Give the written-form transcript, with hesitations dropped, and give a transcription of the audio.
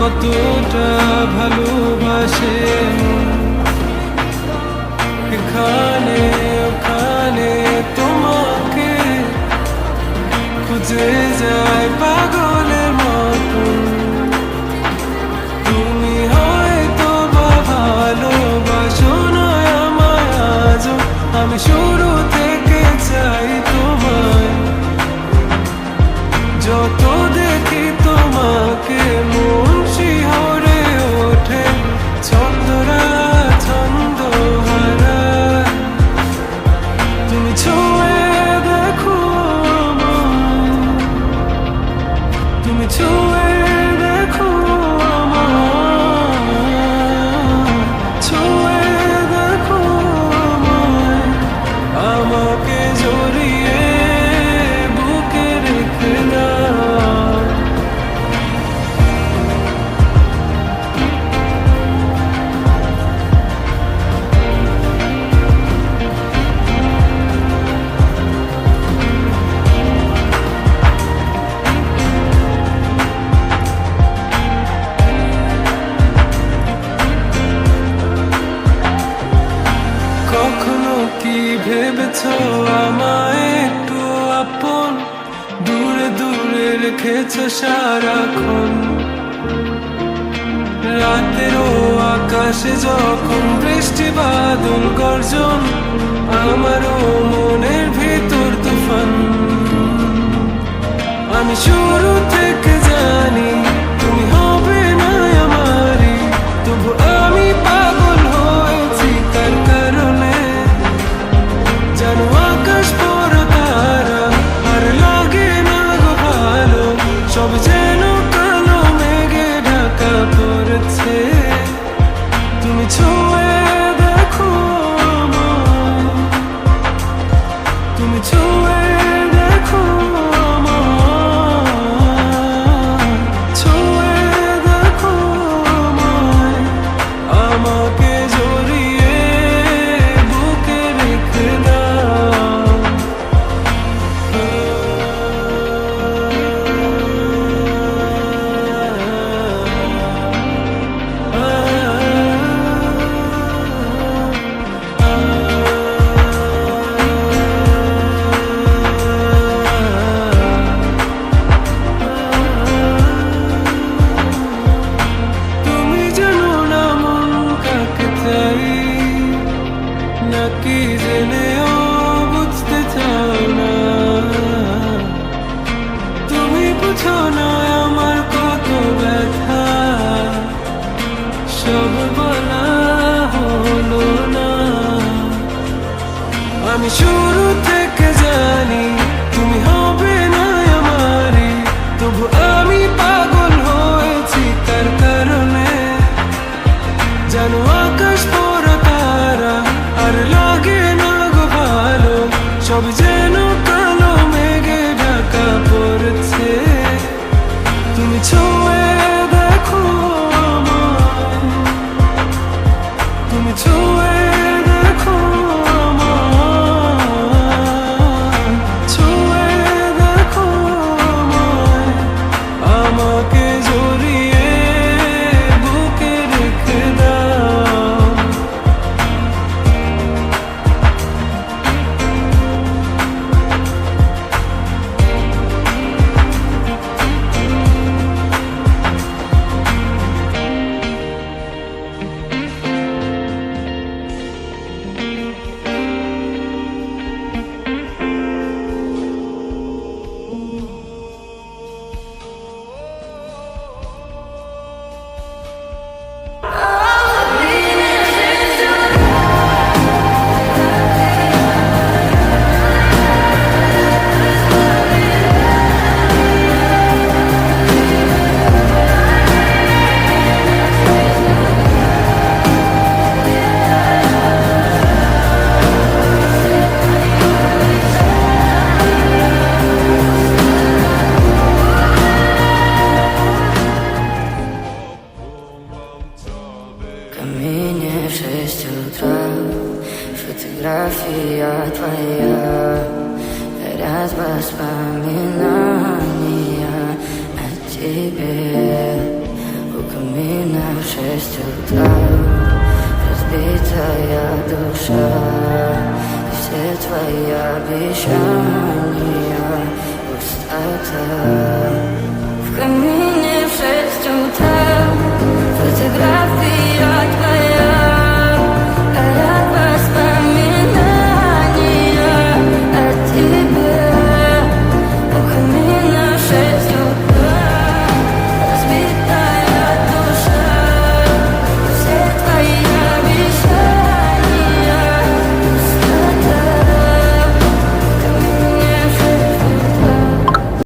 কতটা ভালোবাসে এখানে ওখানে তোমাকে খুঁজে যায় পাগলের মতন। তুমি হয়তো বা ভালোবাসো না আমায় আজও, আমি শুরু থেকে চাই তোমায়। যত দেখি তোমাকে মন শিহরে ওঠে, ছন্দরা ছন্দ হারায়। তুমি ছুঁয়ে দেখো আমায়, তুমি ছুঁয়ে দেখো আমায়, ছুঁয়ে দেখো আমায়, আমাকে জড়িয়ে বুকে রেখে দাও। কখনো কি ভেবেছো আমায় একটু আপন, দূরে দূরে রেখেছো সারাক্ষণ। রাতেরও আকাশে যখন বৃষ্টি বাদল গর্জন, আমারও মনের ভিতর তুফান। আমি শুরু থেকে জানি তুমি হবে না আমারই, তবু আমি পাগল হয়েছি তার কারণে। জানো আকাশ বড় তারা আর লাগে না গো ভালো, সব যেন কালো মেঘে ঢাকা পড়েছে। তুমি ছুঁয়ে দেখো আমায়, তুমি ছুঁয়ে দেখো আমায়, ছুঁয়ে দেখো আমায়, আমাকে জড়িয়ে বুকে রেখে দাও। তুমি জানো না মন কাকে চাই, নাকি জেনেও বুঝতে চাও না। তুমি বুঝো না আমার কত ব্যথা, সব বলা হলো না। আমি শুরু থেকে জানি তুমি হবে না আমারই, তবু আমি পাগল হয়েছি তার কারণে। জানো আকাশ বড় তারা আর লাগে না গো ভালো, সব যেন কালো মেঘে ঢাকা পড়েছে। তুমি ছুঁয়ে দেখো আমায়, তুমি ছুঁয়ে দেখো আমায়, ছুঁয়ে দেখো আমায়, আমাকে জড়িয়ে বুকে রেখে দাও। Мне в 6 утра фотография твоя, горят воспоминания о тебе. меня в 6 утра. Разбитая душа, и все твои обещания пустота.